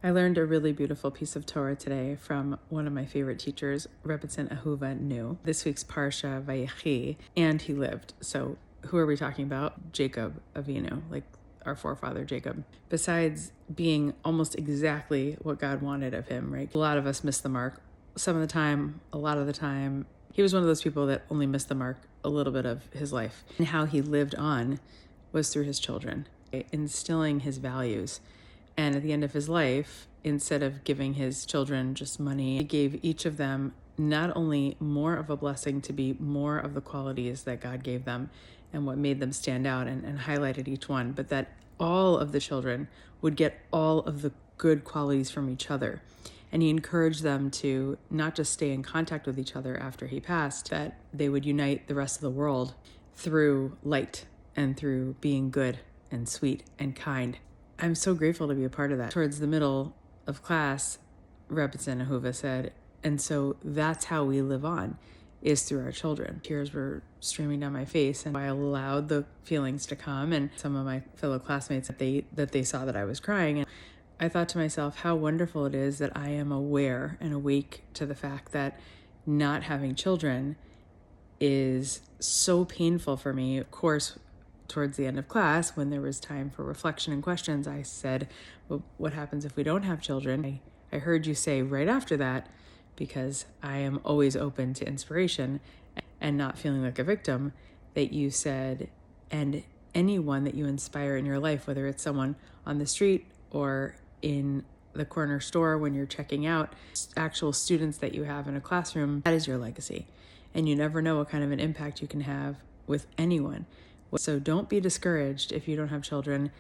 I learned a really beautiful piece of Torah today from one of my favorite teachers, Rebetzin Ahuva knew. This week's Parsha Vayechi, and he lived. So who are we talking about? Yaakov Avinu, like our forefather Jacob. Besides being almost exactly what God wanted of him, right? A lot of us miss the mark some of the time, a lot of the time. He was one of those people that only missed the mark a little bit of his life. And how he lived on was through his children, instilling his values. And at the end of his life, instead of giving his children just money, he gave each of them not only more of a blessing to be more of the qualities that God gave them and what made them stand out and highlighted each one, but that all of the children would get all of the good qualities from each other. And he encouraged them to not just stay in contact with each other after he passed, that they would unite the rest of the world through light and through being good and sweet and kind. I'm so grateful to be a part of that. Towards the middle of class, Rebetzin Ahuva said, and so that's how we live on, is through our children. Tears were streaming down my face, and I allowed the feelings to come, and some of my fellow classmates, that they saw that I was crying. And I thought to myself, how wonderful it is that I am aware and awake to the fact that not having children is so painful for me. Of course, towards the end of class, when there was time for reflection and questions, I said, well, what happens if we don't have children? I heard you say right after that, because I am always open to inspiration and not feeling like a victim, that you said, and anyone that you inspire in your life, whether it's someone on the street or in the corner store when you're checking out, actual students that you have in a classroom, that is your legacy. And you never know what kind of an impact you can have with anyone. So don't be discouraged if you don't have children.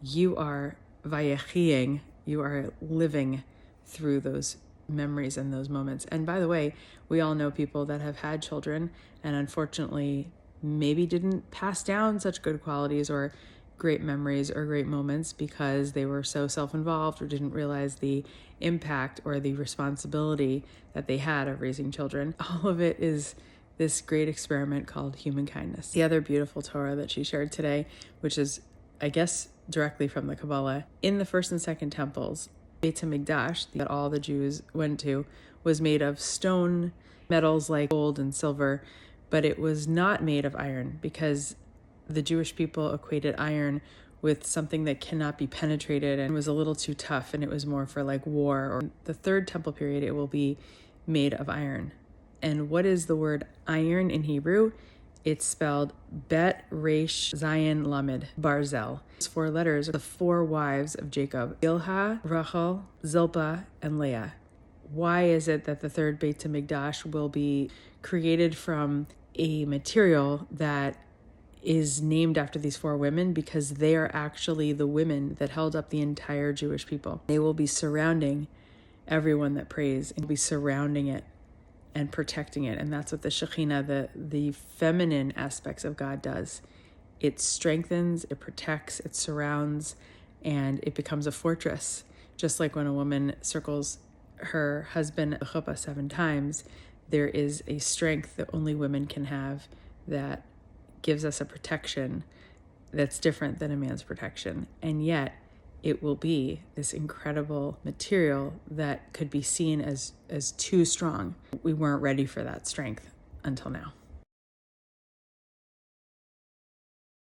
You are vayechiing, you are living through those memories and those moments. And by the way, we all know people that have had children and unfortunately maybe didn't pass down such good qualities or great memories or great moments because they were so self-involved or didn't realize the impact or the responsibility that they had of raising children. All of it is this great experiment called human kindness. The other beautiful Torah that she shared today, which is, I guess, directly from the Kabbalah, in the first and second temples, Beit HaMikdash, that all the Jews went to, was made of stone, metals like gold and silver, but it was not made of iron because the Jewish people equated iron with something that cannot be penetrated and was a little too tough, and it was more for like war. Or the third temple period, it will be made of iron. And what is the word iron in Hebrew? It's spelled Bet Resh Zayin Lamed Barzel. Those four letters are the four wives of Jacob: Bilhah, Rachel, Zilpah, and Leah. Why is it that the third Beit HaMikdash will be created from a material that is named after these four women? Because they are actually the women that held up the entire Jewish people. They will be surrounding everyone that prays and be surrounding it and protecting it. And that's what the Shekhinah, the feminine aspects of God does. It strengthens, it protects, it surrounds, and it becomes a fortress. Just like when a woman circles her husband a chuppah 7 times, there is a strength that only women can have that gives us a protection that's different than a man's protection. And yet it will be this incredible material that could be seen as too strong. We weren't ready for that strength until now.